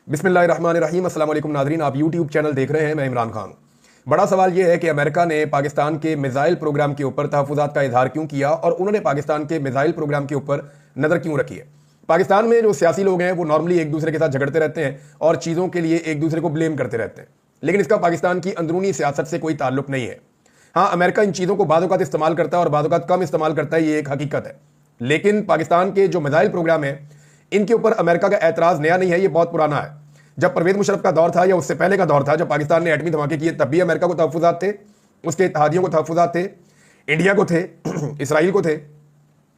बिस्मिल्लाहिर्रहमानिर्रहीम। अस्सलाम वालेकुम नाज़रीन, आप यूट्यूब चैनल देख रहे हैं, मैं इमरान खान। बड़ा सवाल यह है कि अमेरिका ने पाकिस्तान के मिसाइल प्रोग्राम के ऊपर तहफ़्फ़ुज़ात का इजहार क्यों किया और उन्होंने पाकिस्तान के मिसाइल प्रोग्राम के ऊपर नज़र क्यों रखी है। पाकिस्तान में जो सियासी लोग हैं वो नॉर्मली एक दूसरे के साथ झगड़ते रहते हैं और चीज़ों के लिए एक दूसरे को ब्लेम करते रहते हैं, लेकिन इसका पाकिस्तान की अंदरूनी सियासत से कोई ताल्लुक नहीं है। हाँ, अमेरिका इन चीज़ों को बाज़ औक़ात इस्तेमाल करता है और बाज़ औक़ात कम इस्तेमाल करता है, ये एक हकीकत है। लेकिन पाकिस्तान के जो मिसाइल प्रोग्राम है इनके ऊपर अमेरिका का एतराज़ नया नहीं है, ये बहुत पुराना है। जब परवेज़ मुशर्रफ का दौर था या उससे पहले का दौर था, जब पाकिस्तान ने एटमी धमाके किए, तब भी अमेरिका को तहफ़्फ़ुज़ात थे, उसके इत्तेहादियों को तहफ़्फ़ुज़ात थे, इंडिया को थे, इसराइल को थे,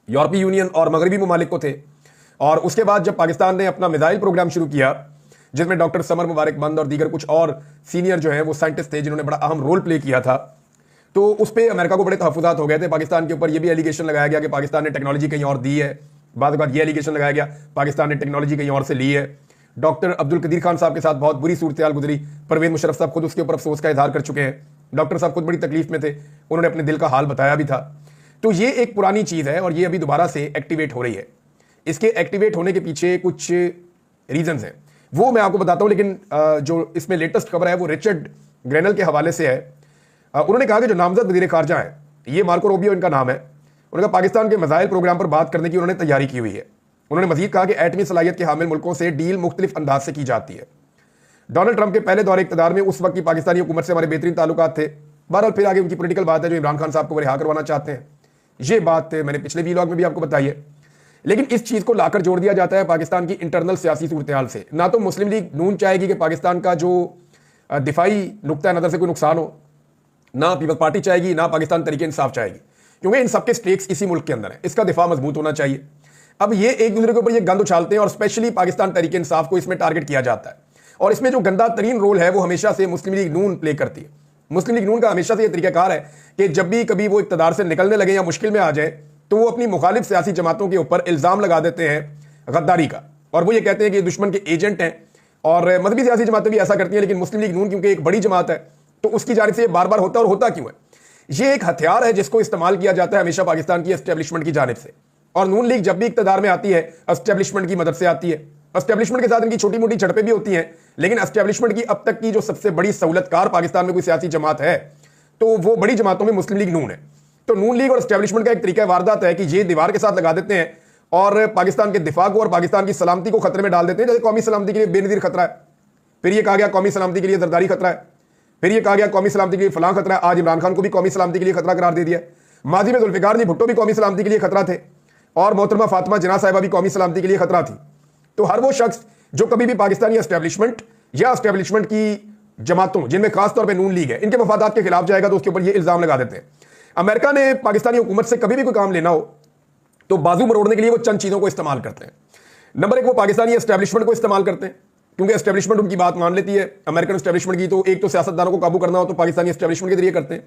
यूरोपीय यूनियन और मगरबी ममालिक को थे। और उसके बाद जब पाकिस्तान ने अपना मिसाइल प्रोग्राम शुरू किया, जिसमें डॉक्टर समर मुबारकबंद और दीगर कुछ और सीनियर जो है वो साइंटिस्ट थे जिन्होंने बड़ा अहम रोल प्ले किया था, तो उस पर अमेरिका को बड़े तहफ़्फ़ुज़ात हो गए थे। पाकिस्तान के ऊपर यह भी एलिगेशन लगाया गया कि पाकिस्तान ने टेक्नोलॉजी कहीं और दी है, बाद ये एलिगेशन लगाया गया पाकिस्तान ने टेक्नोलॉजी कहीं और से ली है। डॉक्टर अब्दुल कदीर खान साहब के साथ बहुत बुरी सूरत हाल गुजरी, परवेज़ मुशर्रफ साहब खुद उसके ऊपर अफसोस का इजहार कर चुके हैं। डॉक्टर साहब खुद बड़ी तकलीफ में थे, उन्होंने अपने दिल का हाल बताया भी था। तो ये एक पुरानी चीज़ है और ये अभी दोबारा से एक्टिवेट हो रही है। इसके एक्टिवेट होने के पीछे कुछ रीजंस हैं, वो मैं आपको बताता हूँ। लेकिन जो इसमें लेटेस्ट खबर है वो रिचर्ड ग्रेनल के हवाले से है। उन्होंने कहा कि जो नामजद वज़ीर ख़ारजा है, ये मार्को रूबियो इनका नाम है, उन्होंने कहा पाकिस्तान के मिसाइल प्रोग्राम पर बात करने की उन्होंने तैयारी की हुई है। उन्होंने मजीद कहा कि एटमी सलाहियत के हामिल मुल्कों से डील मुख्तलिफ अंदाज से की जाती है। डोनाल्ड ट्रंप के पहले दौरे इक़्तिदार में उस वक्त की पाकिस्तानी हुकूमत से हमारे बेहतरीन ताल्लुकात थे। बहरहाल फिर आगे उनकी पॉलिटिकल बात है जो इमरान खान साहब को रिहा करवाना चाहते हैं, ये बात मैंने पिछले वीलॉग में भी आपको बताई है। लेकिन इस चीज़ को लाकर जोड़ दिया जाता है पाकिस्तान की इंटरनल सियासी सूरत हाल से। ना तो मुस्लिम लीग नून चाहेगी कि पाकिस्तान का जो दिफाई नुक्ता नज़र से कोई नुकसान हो, ना पीपल्स पार्टी चाहेगी, ना पाकिस्तान तरीके इंसाफ चाहेगी, क्योंकि इन सबके स्टेक्स इसी मुल्क के अंदर है। इसका दिफा मजबूत होना चाहिए। अब ये एक दूसरे के ऊपर ये गंद उछालते हैं और स्पेशली पाकिस्तान तरीके इंसाफ को इसमें टारगेट किया जाता है। और इसमें जो गंदा तरीन रोल है वो हमेशा से मुस्लिम लीग नून प्ले करती है। मुस्लिम लीग नून का हमेशा से ये तरीकाकार है कि जब भी कभी वो इक़्तिदार से निकलने लगे या मुश्किल में आ जाए तो वो अपनी मुखालिफ सियासी जमातों के ऊपर इल्ज़ाम लगा देते हैं गद्दारी का, और वो ये कहते हैं कि दुश्मन के एजेंट हैं। और मजहबी सियासी जमातें भी ऐसा करती हैं, लेकिन मुस्लिम लीग नून क्योंकि एक बड़ी जमात है तो उसकी जानिब से ये बार बार होता है। और होता क्यों है? ये एक हथियार है जिसको इस्तेमाल किया जाता है हमेशा पाकिस्तान की एस्टेब्लिशमेंट की जानिब से। और नून लीग जब भी इक़्तिदार में आती है एस्टेब्लिशमेंट की मदद से आती है। एस्टेब्लिशमेंट के साथ इनकी छोटी मोटी झड़पें भी होती हैं, लेकिन एस्टेब्लिशमेंट की अब तक की जो सबसे बड़ी सहूलतकार पाकिस्तान में कोई सियासी जमात है तो वो बड़ी जमातों में मुस्लिम लीग नून है। तो नून लीग और एस्टेब्लिशमेंट का एक तरीका वारदात है कि ये दीवार के साथ लगा देते हैं और पाकिस्तान के दिफा को और पाकिस्तान की सलामती को खतरे में डाल देते हैं। जैसे कौमी सलामती के लिए बेनज़ीर खतरा है, फिर ये कहा गया कौमी सलामती के लिए जरदारी खतरा है, फिर ये कहा गया कौमी सलामती के लिए फलां खतरा है। आज इमरान खान को भी कौमी सलामती के लिए खतरा करार दे दिया। माजी में जुल्फ़िकार जी भुट्टो भी कौमी सलामती के लिए खतरा थे और मोहतरमा फातिमा जिन्ना साहिबा भी कौमी सलामती के लिए खतरा थी। तो हर वो शख्स जो कभी भी पाकिस्तानी एस्टेब्लिशमेंट या एस्टेब्लिशमेंट की जमातों, जिनमें खासतौर पर नून लीग है, इनके मफादात के खिलाफ जाएगा तो उसके ऊपर ये इल्ज़ाम लगा देते हैं। अमेरिका ने पाकिस्तानी हुकूमत से कभी भी कोई काम लेना हो तो बाजू मरोड़ने के लिए वो चंद चीज़ों को इस्तेमाल करते हैं। नंबर एक, वो पाकिस्तानी एस्टेब्लिशमेंट को इस्तेमाल करते हैं क्योंकि एस्टेब्लिशमेंट उनकी बात मान लेती है। अमेरिकन एस्टेब्लिशमेंट की तो एक तो सियासतदानों को काबू करना हो तो पाकिस्तानी एस्टेब्लिशमेंट के जरिए करते हैं।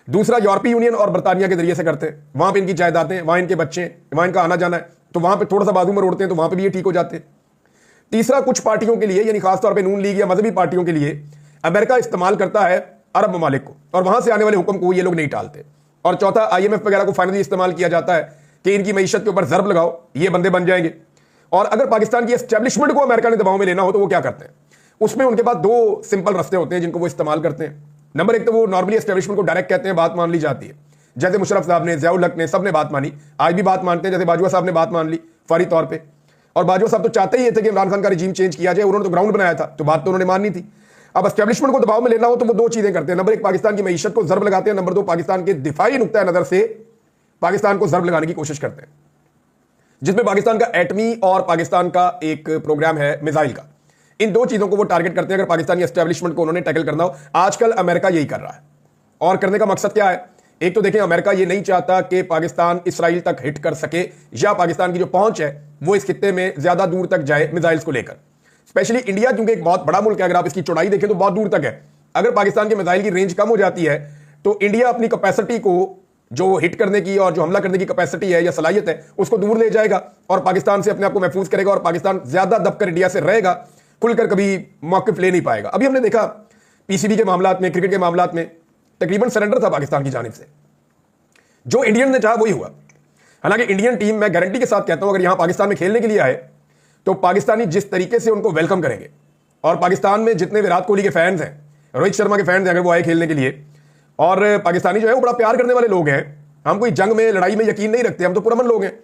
दूसरा, यूरोपीय यूनियन और बरतानिया के जरिए से करते हैं। वहां पे इनकी जायदादें, वहां इनके बच्चे, वहां इनका आना जाना है, तो वहां पे थोड़ा सा बाजू मरोड़ते हैं तो वहां पे भी ये ठीक हो जाते हैं। तीसरा, कुछ पार्टियों के लिए यानी खासतौर पर नून लीग या मजहबी पार्टियों के लिए अमेरिका इस्तेमाल करता है अरब ममालिक को और वहां से आने वाले हुक्म को ये लोग नहीं टालते। और चौथा, IMF वगैरह को फाइनली इस्तेमाल किया जाता है कि इनकी मईशत के ऊपर ज़रब लगाओ, ये बंदे बन जाएंगे। और अगर पाकिस्तान की एस्टेब्लिशमेंट को अमेरिका ने दबाव में लेना हो तो वो क्या करते हैं? उसमें उनके पास दो सिंपल रास्ते होते हैं जिनको वो इस्तेमाल करते हैं। नंबर एक, तो वो नॉर्मली एस्टेब्लिशमेंट को डायरेक्ट कहते हैं, बात मान ली जाती है। जैसे मुशर्रफ साहब ने, ज़ियाउल हक ने, सब ने बात मानी, आज भी बात मानते हैं। जैसे बाजवा साहब ने बात मान ली फौरी तौर पर, और बाजवा साहब तो चाहते ही थे कि इमरान खान का रिजीम चेंज किया जाए, उन्होंने तो ग्राउंड बनाया था, तो बात तो उन्होंने माननी थी। अब एस्टेब्लिशमेंट को दबाव में लेना हो तो वो दो चीजें करते हैं। नंबर एक, पाकिस्तान की मईशत को ज़रब लगाते हैं। नंबर दो, पाकिस्तान के दिफाई नुक्ता नजर से पाकिस्तान को ज़रब लगाने की कोशिश करते हैं, जिसमें पाकिस्तान का एटमी और पाकिस्तान का एक प्रोग्राम है मिसाइल का। इन दो चीजों को वो टारगेट करते हैं अगर पाकिस्तानी एस्टेब्लिशमेंट को उन्होंने टैकल करना हो। आजकल अमेरिका यही कर रहा है और करने का मकसद क्या है? एक तो देखें, अमेरिका ये नहीं चाहता कि पाकिस्तान इसराइल तक हिट कर सके या पाकिस्तान की जो पहुंच है वो इस खित्ते में ज्यादा दूर तक जाए मिसाइल्स को लेकर। स्पेशली इंडिया क्योंकि एक बहुत बड़ा मुल्क है, अगर आप इसकी चौड़ाई देखें तो बहुत दूर तक है। अगर पाकिस्तान के मिसाइल की रेंज कम हो जाती है तो इंडिया अपनी कैपेसिटी को, जो हिट करने की और जो हमला करने की कैपेसिटी है या सलाहियत है, उसको दूर ले जाएगा और पाकिस्तान से अपने आप को महफूज करेगा और पाकिस्तान ज्यादा दबकर इंडिया से रहेगा, खुलकर कभी मौक़िफ़ ले नहीं पाएगा। अभी हमने देखा PCB के मामलात में, क्रिकेट के मामलात में तकरीबन सरेंडर था पाकिस्तान की जानिब से। जो इंडियन ने चाहा वही हुआ। हालांकि इंडियन टीम, मैं गारंटी के साथ कहता हूं, अगर यहां पाकिस्तान में खेलने के लिए आए तो पाकिस्तानी जिस तरीके से उनको वेलकम करेंगे, और पाकिस्तान में जितने विराट कोहली के फैंस हैं, रोहित शर्मा के फैंस हैं, अगर वो आए खेलने के लिए, और पाकिस्तानी जो है वो बड़ा प्यार करने वाले लोग हैं, हम कोई जंग में लड़ाई में यकीन नहीं रखते, हम तो पुरअमन लोग हैं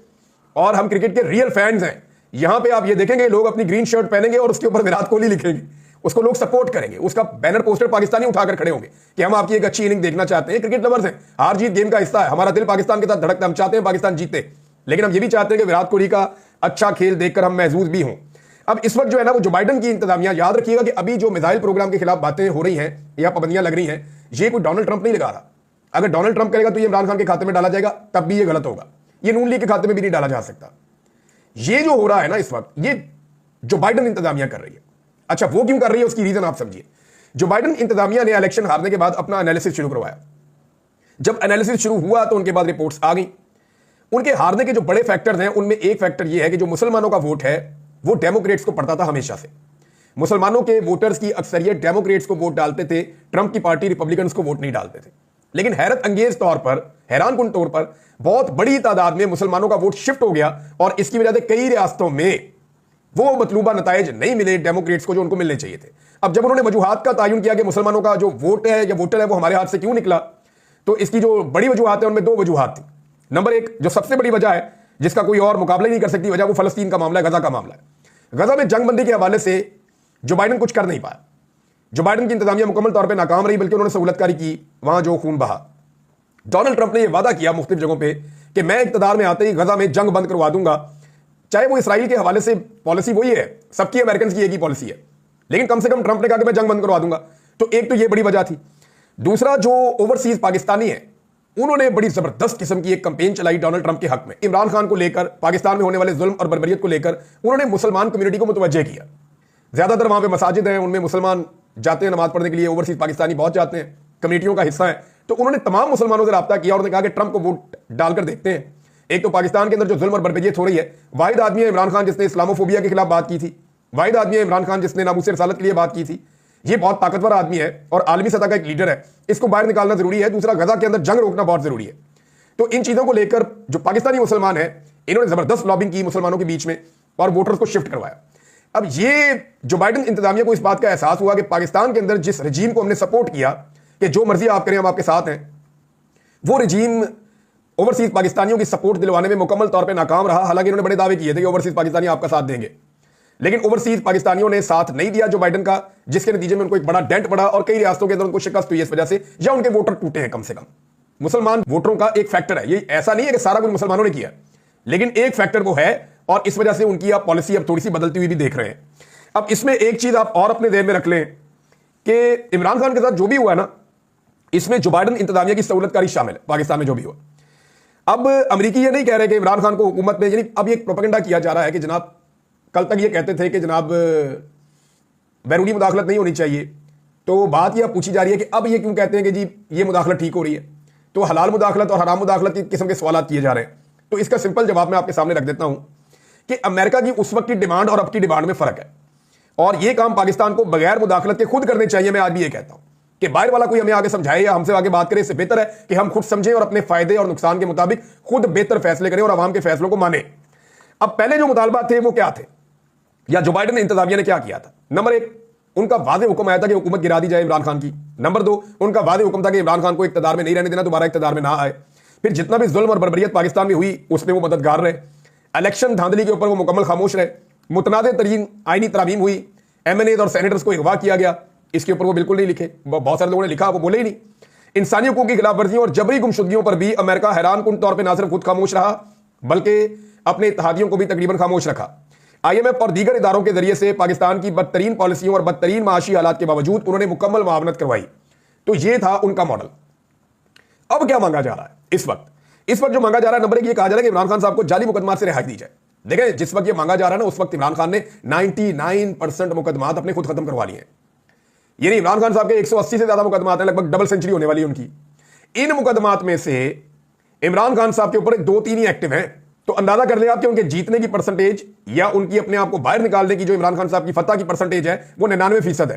और हम क्रिकेट के रियल फैंस हैं। यहां पे आप ये देखेंगे लोग अपनी ग्रीन शर्ट पहनेंगे और उसके ऊपर विराट कोहली लिखेंगे, उसको लोग सपोर्ट करेंगे, उसका बैनर पोस्टर पाकिस्तानी उठाकर खड़े होंगे कि हम आपकी एक अच्छी इनिंग देखना चाहते हैं। क्रिकेट लवर्स हैं, हार जीत गेम का हिस्सा है, हमारा दिल पाकिस्तान के साथ धड़कता है, हम चाहते हैं पाकिस्तान जीते, लेकिन हम ये भी चाहते हैं कि विराट कोहली का अच्छा खेल देखकर हम महसूस भी हों। अब इस वक्त जो है ना वो जो बाइडन की इंतजामिया, याद रखिएगा कि अभी जो मिसाइल प्रोग्राम के खिलाफ बातें हो रही हैं या पाबंदियां लग रही हैं, ये कोई डोनाल्ड ट्रंप नहीं लगा रहा। अगर डोनाल्ड ट्रंप करेगा तो ये इमरान खान के खाते में डाला जाएगा, तब भी ये गलत होगा, ये नून लीग के खाते में भी नहीं डाला जा सकता। ये जो हो रहा है ना इस वक्त, ये जो बाइडन इंतजामिया कर रही है, अच्छा वो क्यों कर रही है उसकी रीजन आप समझिए। जो बाइडन इंतजामिया ने इलेक्शन हारने के बाद अपना एनालिसिस शुरू करवाया, जब एनालिसिस शुरू हुआ तो उनके बाद रिपोर्ट्स आ गई। उनके हारने के जो बड़े फैक्टर्स हैं उनमें एक फैक्टर यह है कि जो मुसलमानों का वोट है वो डेमोक्रेट्स को पड़ता था हमेशा से। मुसलमानों के वोटर्स की अक्सरियत डेमोक्रेट्स को वोट डालते थे, ट्रंप की पार्टी रिपब्लिकन्स को वोट नहीं डालते थे। लेकिन हैरत अंगेज तौर पर, हैरानकुन तौर पर बहुत बड़ी तादाद में मुसलमानों का वोट शिफ्ट हो गया और इसकी वजह से कई रियासतों में वो मतलूबा नताइज नहीं मिले डेमोक्रेट्स को जो उनको मिलने चाहिए थे। अब जब उन्होंने वजूहात का तायुन किया कि मुसलमानों का जो वोट है या वोटर है वो हमारे हाथ से क्यों निकला, तो इसकी जो बड़ी वजूहात है उनमें दो वजूहात थी। नंबर एक, जो सबसे बड़ी वजह है जिसका कोई और मुकाबला ही नहीं कर सकती वजह, वो फलस्तीन का मामला है, गजा का मामला है। गजा में जंगबंदी के हवाले से जो बाइडन कुछ कर नहीं पाया, जो बाइडन की इंतजामिया मुकम्मल तौर पर नाकाम रही, बल्कि उन्होंने सहूलतकारी की, वहां जो खून बहा। डोनाल्ड ट्रंप ने यह वादा किया मुख्तलिफ जगहों पर कि मैं इक़्तिदार में आते ही गजा में जंग बंद करवा दूंगा, चाहे वो इसराइल के हवाले से पॉलिसी वही है, सबकी अमेरिकन की एक ही पॉलिसी है, लेकिन कम से कम ट्रंप ने कहा कि मैं जंग बंद करवा दूंगा। तो एक तो ये बड़ी वजह थी। दूसरा, जो ओवरसीज पाकिस्तानी है उन्होंने बड़ी जबरदस्त किस्म की एक कैंपेन चलाई डोनाल्ड ट्रंप के हक में, इमरान खान को लेकर, पाकिस्तान में होने वाले जुल्म और बर्बरियत को लेकर उन्होंने मुसलमान कम्युनिटी को मुतवज्जह किया। ज्यादातर वहां पे मसाजिद हैं, उनमें मुसलमान जाते हैं नमाज पढ़ने के लिए, ओवरसीज पाकिस्तानी बहुत जाते हैं, कम्युनिटियों का हिस्सा है। तो उन्होंने तमाम मुसलमानों से रब्ता किया और उन्होंने कहा कि ट्रंप को वोट डालकर देखते हैं। एक तो पाकिस्तान के अंदर जो जुल्म और बर्बरियत हो रही है, वाहिद आदमी है इमरान खान जिसने इस्लामोफोबिया के खिलाफ बात की थी, वाहिद आदमी है इमरान खान जिसने नामूस रिसालत के लिए बात की थी। ये बहुत ताकतवर आदमी है और आलमी सतह का एक लीडर है, इसको बाहर निकालना जरूरी है। दूसरा, गजा के अंदर जंग रोकना बहुत जरूरी है। तो इन चीजों को लेकर जो पाकिस्तानी मुसलमान है इन्होंने जबरदस्त लॉबिंग की मुसलमानों के बीच में और वोटर्स को शिफ्ट करवाया। अब ये जो बाइडन इंतजामिया को इस बात का एहसास हुआ कि पाकिस्तान के अंदर जिस रजीम को हमने सपोर्ट किया कि जो मर्जी आप करें हम आपके साथ हैं, वो रजीम ओवरसीज पाकिस्तानियों की सपोर्ट दिलवाने में मुकम्मल तौर पे नाकाम रहा। हालांकि इन्होंने बड़े दावे किए थे कि ओवरसीज पाकिस्तानी आपका साथ देंगे, लेकिन ओवरसीज पाकिस्तानियों ने साथ नहीं दिया जो बाइडन का, जिसके नतीजे में उनको एक बड़ा डेंट पड़ा और कई रियासतों के अंदर उनको शिकस्त हुई इस वजह से, या उनके वोटर टूटे हैं। कम से कम मुसलमान वोटरों का एक फैक्टर है, ये ऐसा नहीं है कि सारा कुछ मुसलमानों ने किया, लेकिन एक फैक्टर वो है और इस वजह से उनकी आप पॉलिसी अब थोड़ी सी बदलती हुई भी देख रहे हैं। अब इसमें एक चीज आप और अपने ध्यान में रख लें कि इमरान खान के साथ जो भी हुआ ना, इसमें जो बाइडन इंतजामिया की सहूलतकारी शामिल है पाकिस्तान में जो भी हुआ। अब अमेरिकी ये नहीं कह रहे कि इमरान खान को हुकूमत में, यानी अब ये प्रोपेगेंडा किया जा रहा है कि जनाब, कल तक ये कहते थे कि जनाब बैरूनी मुदाखलत नहीं होनी चाहिए, तो बात यह पूछी जा रही है कि अब ये क्यों कहते हैं कि जी ये मुदाखलत ठीक हो रही है। तो हलाल मुदाखलत और हराम मुदाखलत की किस्म के सवाल किए जा रहे हैं। तो इसका सिंपल जवाब मैं आपके सामने रख देता हूं कि अमेरिका की उस वक्त की डिमांड और अब की डिमांड में फर्क है, और यह काम पाकिस्तान को बगैर मुदाखलत के खुद करने चाहिए। मैं आज भी ये कहता हूं कि बाहर वाला कोई हमें आगे समझाए या हमसे आगे बात करे, इससे बेहतर है कि हम खुद समझें और अपने फायदे और नुकसान के मुताबिक खुद बेहतर फैसले करें और आवाम के फैसलों को माने। अब पहले जो मुतालबात थे वो क्या थे, या जो बाइडन इंतजामिया ने क्या किया था? नंबर एक, उनका वादे हुक्म आया था कि हुकूमत गिरा दी जाए इमरान खान की। नंबर दो, उनका वादे हुक्म था कि इमरान खान को इक़्तिदार में नहीं रहने देना, दोबारा इक़्तिदार में ना आए। फिर जितना भी जुल्म और बर्बरियत पाकिस्तान में हुई उसमें वो मददगार रहे। इलेक्शन धांधली के ऊपर वो मुकम्मल खामोश रहे। मुतनाज़ तरीन आईनी तरामीम हुई, एमएनएज और सेनेटर्स को अगवा किया गया, इसके ऊपर वो बिल्कुल नहीं लिखे। बहुत सारे लोगों ने लिखा, वो बोले ही नहीं। इंसानी हकूक़ की खिलाफ वर्जियों और जबरी गुमशुदगियों पर भी अमेरिका हैरानकुन तौर पर ना सिर्फ खुद खामोश रहा बल्कि अपने इत्तेहादियों को भी तकरीबन खामोश रखा। IMF और दीगर इदारों के जरिए से पाकिस्तान की बदतरीन पॉलिसियों और बदतरीन माशी हालात के बावजूद उन्होंने मुकम्मल मुआवनत करवाई। तो यह था उनका मॉडल। अब क्या मांगा जा रहा है इस वक्त? इस वक्त जो मांगा जा रहा है, नंबर एक, ये कहा जा रहा है कि इमरान खान साहब को जाली मुकदमात से रिहाई दी जाए। देखें, जिस वक्त ये मांगा जा रहा है ना, उस वक्त इमरान खान ने 99% मुकदमात अपने खुद खत्म करवा लिए हैं। यानी इमरान खान साहब के 180 से ज्यादा मुकदमात हैं, लगभग डबल सेंचुरी होने वाली है उनकी। इन मुकदमात में से इमरान खान साहब के ऊपर 2-3 ही एक्टिव हैं। तो अंदाजा कर ले आप कि उनके जीतने की परसेंटेज या उनकी अपने आप को बाहर निकालने की जो इमरान खान साहब की फतह की परसेंटेज है वो 99% है।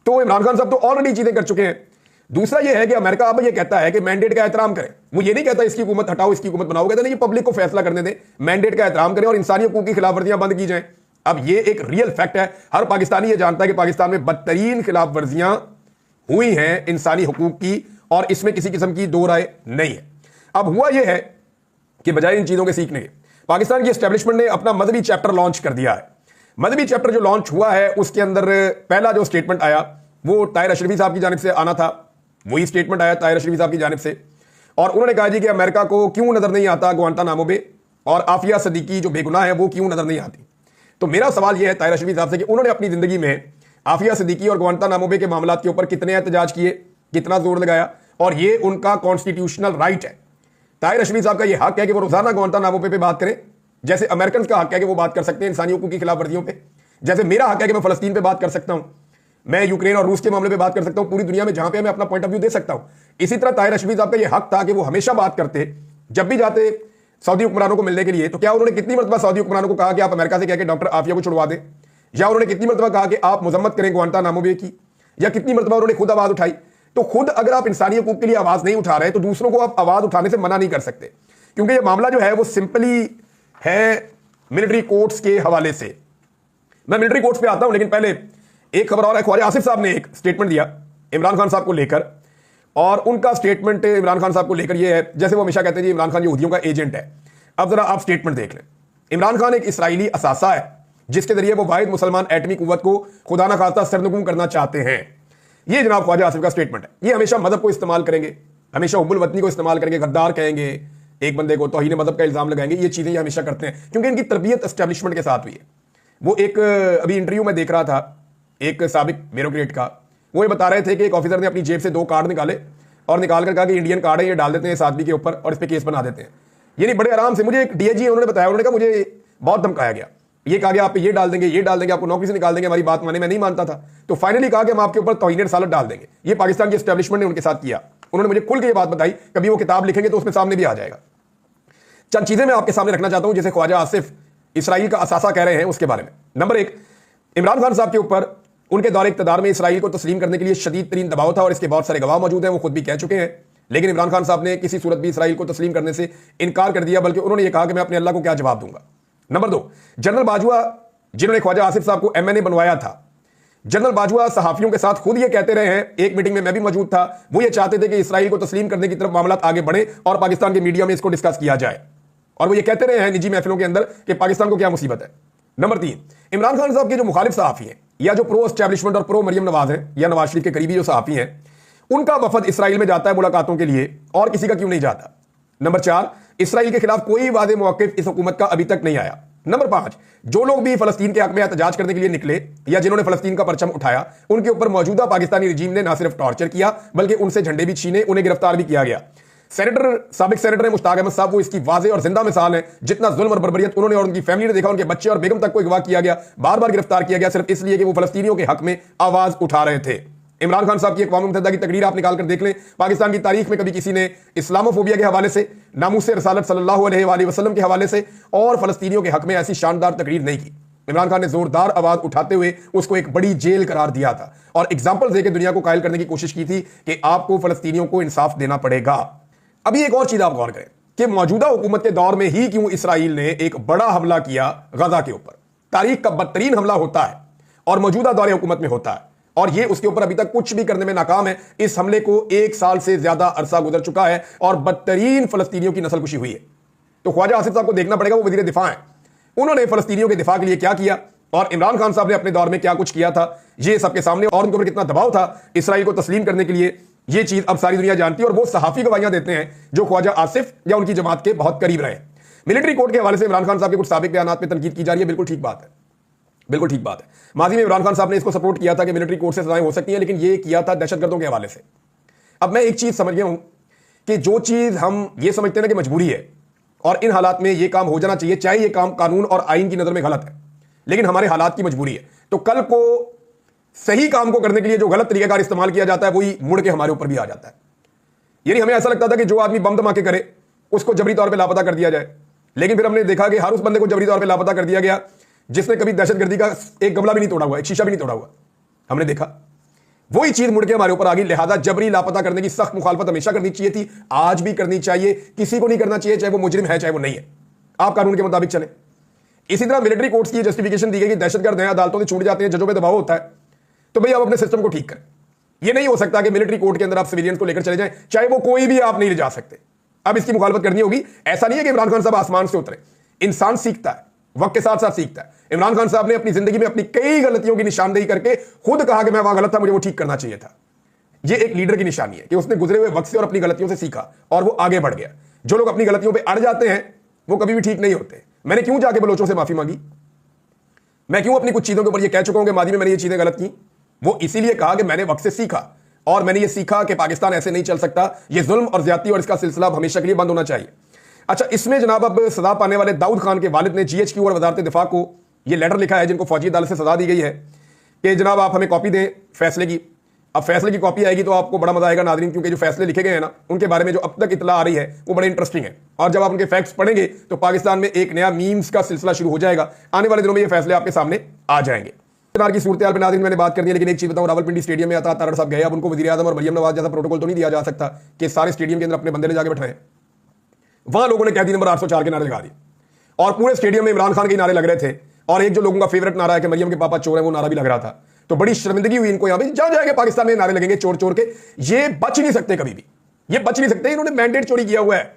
तो इमरान खान साहब तो ऑलरेडी चीजें कर चुके हैं। दूसरा यह है कि अमेरिका अब यह कहता है कि मैंडेट का एहतराम करें। वो ये नहीं कहता इसकी हुकूमत हटाओ, इसकी हुकूमत बनाओ, कहते नहीं, ये पब्लिक को फैसला करने दें, मैंडेट का एहतराम करें और इंसानी हकूक़ की खिलाफवर्जियां बंद की जाएं। अब ये एक रियल फैक्ट है, हर पाकिस्तानी ये जानता है कि पाकिस्तान में बदतरीन खिलाफ वर्जियां हुई हैं इंसानी हुकूक की, और इसमें किसी किस्म की दो राय नहीं है। अब हुआ यह है कि बजाय इन चीजों के सीखने के, पाकिस्तान की एस्टेब्लिशमेंट ने अपना मजहबी चैप्टर लॉन्च कर दिया है। मजहबी चैप्टर जो लॉन्च हुआ है उसके अंदर पहला जो स्टेटमेंट आया वो ताहिर अशरफी साहब की जानिब से आना था, वही स्टेटमेंट आया ताहिर अशरफी साहब की जानिब से, और उन्होंने कहा जी कि अमेरिका को क्यों नजर नहीं आता गुआंटानामो बे, और आफिया सदीकी जो बेगुनाह है वो क्यों नजर नहीं आती। तो मेरा सवाल यह है ताहिर अशरफी साहब से कि उन्होंने अपनी जिंदगी में आफिया सदीकी और गुआंटानामो बे के मामला के ऊपर कितने एहतजाज किए, कितना जोर लगाया, और ये उनका कॉन्स्टिट्यूशनल राइट है। ताहिर अशरफी साहब का ये हक है कि वो रोजाना गुआंटानामो पे बात करें, जैसे अमेरिकन का हक है कि वो बात कर सकते हैं इंसानी हुकूक की खिलाफ वर्जियों पे, जैसे मेरा हक है कि मैं फलस्तीन पे बात कर सकता हूं, मैं यूक्रेन और रूस के मामले पे बात कर सकता हूं, पूरी दुनिया में जहां पे मैं अपना पॉइंट ऑफ व्यू दे सकता हूं। इसी तरह ताहिर अशरफी साहब का ये हक था कि वो हमेशा बात करते, जब भी जाते सऊदी हुक्मरानों को मिलने के लिए, तो क्या उन्होंने कितनी मरतबा सऊदी हुक्मरानों को कहा कि आप अमेरिका से कह के डॉक्टर आफिया को छुड़वा दें, या उन्होंने कितनी मरतबा कहा कि आप मजम्मत करें गुआंटानामो बे की, या कितनी मरतबा उन्होंने खुद आवाज उठाई। तो खुद अगर आप इंसानी हुकूक के लिए आवाज नहीं उठा रहे तो दूसरों को आप आवाज उठाने से मना नहीं कर सकते, क्योंकि ये मामला जो है वो सिंपली है मिलिट्री कोर्ट्स के हवाले से। मैं मिलिट्री कोर्ट्स पे आता हूं, लेकिन पहले एक खबर और है। ख्वाजा आसिफ साहब ने एक स्टेटमेंट दिया इमरान खान साहब को लेकर, और उनका स्टेटमेंट इमरान खान साहब को लेकर यह है, जैसे वो हमेशा कहते हैं जी इमरान खान यहूदियों का एजेंट है। अब जरा आप स्टेटमेंट देख लें। इमरान खान एक इसराइली असासा है जिसके जरिए वो वाहिद मुसलमान एटमी कुव्वत को खुदा ना खास्ता सरनगू करना चाहते हैं। ये जनाब ख्वाजा आसिफ का स्टेटमेंट है। ये हमेशा मदद को इस्तेमाल करेंगे, हमेशा हुब्बुल वतनी को इस्तेमाल करेंगे, गद्दार कहेंगे, एक बंदे को तौहीन मदद का इल्जाम लगाएंगे। ये चीजें ये हमेशा करते हैं क्योंकि इनकी तरबियत एस्टेब्लिशमेंट के साथ हुई है। वो एक अभी इंटरव्यू में देख रहा था एक साबिक ब्यूरोक्रेट का, वो ये बता रहे थे कि एक ऑफिसर ने अपनी जेब से 2 कार्ड निकाले और निकाल कर कहा कि इंडियन कार्ड है, ये डाल देते हैं इस आदमी के ऊपर और इस पर केस बना देते हैं। यानी बड़े आराम से, मुझे एक डीआईजी उन्होंने बताया, उन्होंने कहा मुझे बहुत धमकाया गया, ये कहा गया आप पे ये डाल देंगे, ये डाल देंगे, आपको नौकरी से निकाल देंगे, हमारी बात माने। मैं नहीं मानता था, तो फाइनली कहा कि हम आपके ऊपर तौहीन रिसालत डाल देंगे। ये पाकिस्तान की एस्टेब्लिशमेंट ने उनके साथ किया। उन्होंने मुझे खुल के ये बात बताई, कभी वो किताब लिखेंगे तो उसमें सामने भी आ जाएगा। चंद चीजें मैं आपके सामने रखना चाहता हूं जैसे ख्वाजा आसिफ इसराइल का असासा कह रहे हैं उसके बारे में। नंबर 1, इमरान खान साहब के ऊपर उनके दौरे इक़्तिदार में इसराइल को तस्लीम करने के लिए शदीद तरीन दबाव था और इसके बहुत सारे गवाह मौजूद हैं, वो खुद भी कह चुके हैं। लेकिन इमरान खान साहब ने किसी सूरत भी इसराइल को तस्लीम करने से इनकार कर दिया, बल्कि उन्होंने यह कहा कि मैं अपने अल्लाह को क्या जवाब दूंगा। नंबर 2, जनरल बाजवा जिन्होंने ख्वाजा आसिफ साहब को एमएनए बनवाया था, जनरल बाजवा सहाफियों के साथ खुद ये कहते रहे हैं, एक मीटिंग में मैं भी मौजूद था, वो ये चाहते थे कि इसराइल को तस्लीम करने की तरफ मामला आगे बढ़े और पाकिस्तान के मीडिया में इसको डिस्कस किया जाए, और वो ये कहते रहे हैं निजी महफिलों के अंदर कि पाकिस्तान को क्या मुसीबत है। नंबर 3, इमरान खान साहब के जो मुखालिफ सहाफी हैं या जो प्रो एस्टैब्लिशमेंट और प्रो मरियम नवाज हैं या नवाज शरीफ के करीबी जो सहाफी हैं, उनका वफद इसराइल में जाता है मुलाकातों के लिए और किसी का क्यों नहीं जाता। नंबर 4, इसराइल के खिलाफ कोई वादे मौक़िफ़ इस हुकूमत का अभी तक नहीं आया। नंबर 5, जो लोग भी फलस्तीन के हक में एहतजाज करने के लिए निकले या जिन्होंने फलस्तीन का परचम उठाया, उनके ऊपर मौजूदा पाकिस्तानी रजीम ने न सिर्फ टॉर्चर किया बल्कि उनसे झंडे भी छीने, उन्हें गिरफ्तार भी किया गया। साबिक सेनेटर मुश्ताक अहमद साहब वो इसकी वाज़ेह और जिंदा मिसाल है। जितना जुल्म और बर्बरियत उन्होंने और उनकी फैमिली ने देखा, उनके बच्चे और बेगम तक को अगवा किया गया, बार बार गिरफ्तार किया गया, सिर्फ इसलिए कि वो फलस्तीनियों के हक में आवाज उठा रहे थे। इमरान खान साहब की अक़वाम मुत्तहिदा की तकरीर आप निकाल कर देख लें, पाकिस्तान की तारीख में कभी किसी ने इस्लामोफोबिया के हवाले से, नामूस रसालत सल्लल्लाहु अलैहि वसल्लम के हवाले से और फलस्तीनियों के हक में ऐसी शानदार तकरीर नहीं की। इमरान खान ने जोरदार आवाज उठाते हुए उसको एक बड़ी जेल करार दिया था और एग्जाम्पल देकर दुनिया को कायल करने की कोशिश की थी कि आपको फलस्तीनियों को इंसाफ देना पड़ेगा। अभी एक और चीज आप गौर करें कि मौजूदा हुकूमत के दौर में ही क्यों इसराइल ने एक बड़ा हमला किया गजा के ऊपर। तारीख का बदतरीन हमला होता है और मौजूदा दौरे हुकूमत में होता है, और ये उसके ऊपर अभी तक कुछ भी करने में नाकाम है। इस हमले को 1 साल से ज्यादा अरसा गुजर चुका है और बदतरीन फलस्तीनियों की नस्लकुशी हुई है। तो ख्वाजा आसिफ साहब को देखना पड़ेगा, वो वजीर दिफा है, उन्होंने फलस्तीनियों के दिफा के लिए क्या किया और इमरान खान साहब ने अपने दौर में क्या कुछ किया था, ये सबके सामने, और उनके ऊपर कितना दबाव था इसराइल को तस्लीम करने के लिए, ये चीज अब सारी दुनिया जानती है। और वो सहाफी गवाहियां देते हैं जो ख्वाजा आसिफ या उनकी जमात के बहुत करीब रहे। मिलिट्री कोर्ट के हवाले से इमरान खान साहब के कुछ साबिक बयानात में तनकीद की जा रही है, बिल्कुल ठीक बात है, बिल्कुल ठीक बात है। माजी में इमरान खान साहब ने इसको सपोर्ट किया था कि मिलिट्री कोर्ट से सजाएं हो सकती हैं, लेकिन ये किया था दहशतगर्दों के हवाले से। अब मैं एक चीज समझ गया हूं कि जो चीज हम ये समझते हैं ना कि मजबूरी है और इन हालात में ये काम हो जाना चाहिए, चाहे ये काम कानून और आइन की नजर में गलत है, लेकिन हमारे हालात की मजबूरी है, तो कल को सही काम को करने के लिए जो गलत तरीकाकार इस्तेमाल किया जाता है वही मुड़ के हमारे ऊपर भी आ जाता है। यानी हमें ऐसा लगता था कि जो आदमी बम धमाके करे उसको जबरी तौर पे लापता कर दिया जाए, लेकिन फिर हमने देखा कि हर उस बंदे को जबरी तौर पे लापता कर दिया गया जिसने कभी दहशतगर्दी का एक गमला भी नहीं तोड़ा हुआ, एक शीशा भी नहीं तोड़ा हुआ। हमने देखा वही चीज मुड़ के हमारे ऊपर आ गई। लिहाजा जबरी लापता करने की सख्त मुखालफत हमेशा करनी चाहिए थी, आज भी करनी चाहिए, किसी को नहीं करना चाहिए, चाहे वो मुजरिम है चाहे वो नहीं है। आप कानून के मुताबिक चले। इसी तरह मिलिट्री कोर्ट्स की जस्टिफिकेशन दी गई कि दहशतगर्द हैं, अदालतों से छूट जाते हैं, जजों पे दबाव होता है, तो भाई आप अपने सिस्टम को ठीक करें। ये नहीं हो सकता कि मिलिट्री कोर्ट के अंदर आप सिविलियंस को लेकर चले जाएं, चाहे वो कोई भी आप नहीं ले जा सकते। अब इसकी मुखालफत करनी होगी। ऐसा नहीं है कि इमरान खान साहब आसमान से उतरे, इंसान सीखता है, वक्त के साथ साथ सीखता है। इमरान खान साहब ने अपनी जिंदगी में अपनी कई गलतियों की निशानदेही करके खुद कहा कि मैं वहां गलत था, मुझे वो ठीक करना चाहिए था। ये एक लीडर की निशानी है कि उसने गुजरे हुए वक्त से और अपनी गलतियों से सीखा और वो आगे बढ़ गया। जो लोग अपनी गलतियों पे अड़ जाते हैं वो कभी भी ठीक नहीं होते। मैंने क्यों जाके बलोचों से माफी मांगी, मैं क्यों अपनी कुछ चीजों के ऊपर ये कह चुका हूं कि मादी में मैंने ये चीजें गलत की, वो इसीलिए कहा कि मैंने वक्त से सीखा और मैंने ये सीखा कि पाकिस्तान ऐसे नहीं चल सकता, ये जुल्म और ज्यादती और इसका सिलसिला अब हमेशा के लिए बंद होना चाहिए। अच्छा, इसमें जनाब अब सजा पाने वाले दाऊद खान के वालिद ने GHQ और वजारत दिफा को ये लेटर लिखा है, जिनको फौजी अदालत से सजा दी गई है कि जनाब आप हमें कॉपी दें फैसले की। अब फैसले की कॉपी आएगी तो आपको बड़ा मजा आएगा नाज़रीन, क्योंकि जो फैसले लिखे गए हैं ना उनके बारे में जो अब तक इतला आ रही है वो बड़े इंटरेस्टिंग है। और जब आप उनके फैक्ट्स पढ़ेंगे तो पाकिस्तान में एक नया मीम्स का सिलसिला शुरू हो जाएगा। आने वाले दिनों में ये फैसले आपके सामने आ जाएंगे। की सूरत हाल पे नाज़रीन मैंने बात कर दी, लेकिन एक चीज बताऊं, रावलपिंडी स्टेडियम में अता तारड़ साहब गए, अब उनको वज़ीर आज़म और मरियम नवाज जैसा प्रोटोकॉल तो नहीं दिया जा सकता कि सारे स्टेडियम के अंदर अपने बंदे ले जाके बैठाएं। वहां लोगों ने कैदी नंबर 804 के नारे लगा दिए और पूरे स्टेडियम में इमरान खान के नारे लग रहे थे, और एक जो लोगों का फेवरेट नारा है कि मरियम के पापा चोर है, वो नारा भी लग रहा था। तो बड़ी शर्मिंदगी हुई इनको, यहां पे जहां जाएंगे पाकिस्तान में नारे लगेंगे चोर चोर के। ये बच नहीं सकते, कभी भी ये बच नहीं सकते। इन्होंने मैंडेट चोरी किया हुआ है,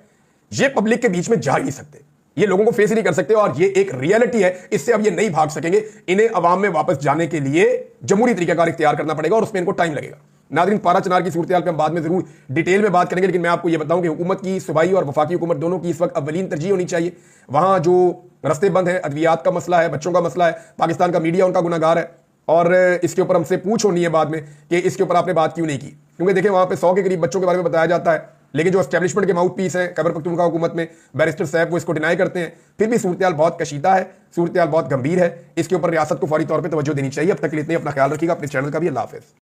ये पब्लिक के बीच में जा ही नहीं सकते, ये लोगों को फेस ही नहीं कर सकते, और ये एक रियलिटी है, इससे अब ये नहीं भाग सकेंगे। इन्हें अवाम में वापस जाने के लिए जमहूरी तरीकाकार इख्तियार करना पड़ेगा और उसमें इनको टाइम लगेगा। नाज़रीन, पारा चनार की सूरत हाल पे हम बाद में जरूर डिटेल में बात करेंगे, लेकिन मैं आपको ये बताऊं कि हुकूमत की सूबाई और वफाकी हुकूमत दोनों की इस वक्त अव्वलीन तरजीह होनी चाहिए। वहां जो रस्ते बंद हैं, अद्वियात का मसला है, बच्चों का मसला है, पाकिस्तान का मीडिया उनका गुनाहगार है, और इसके ऊपर हमसे पूछ होनी है बाद में कि इसके ऊपर आपने बात क्यों नहीं की। क्योंकि देखिए वहां पे 100 के करीब बच्चों के बारे में बताया जाता है, लेकिन जो एस्टेब्लिशमेंट के माउथ पीस है खैबर पख्तूनख्वा हुकूमत में बैरिस्टर साहब, वो इसको डिनाई करते हैं। फिर भी सूरत हाल बहुत कशीदा है, सूरत हाल बहुत गंभीर है, इसके ऊपर रियासत को फौरी तौर पर तवज्जो देनी चाहिए। अब तक के लिए इतने, अपना ख्याल रखिएगा, अपने चैनल का भी। अल्लाह हाफिज़।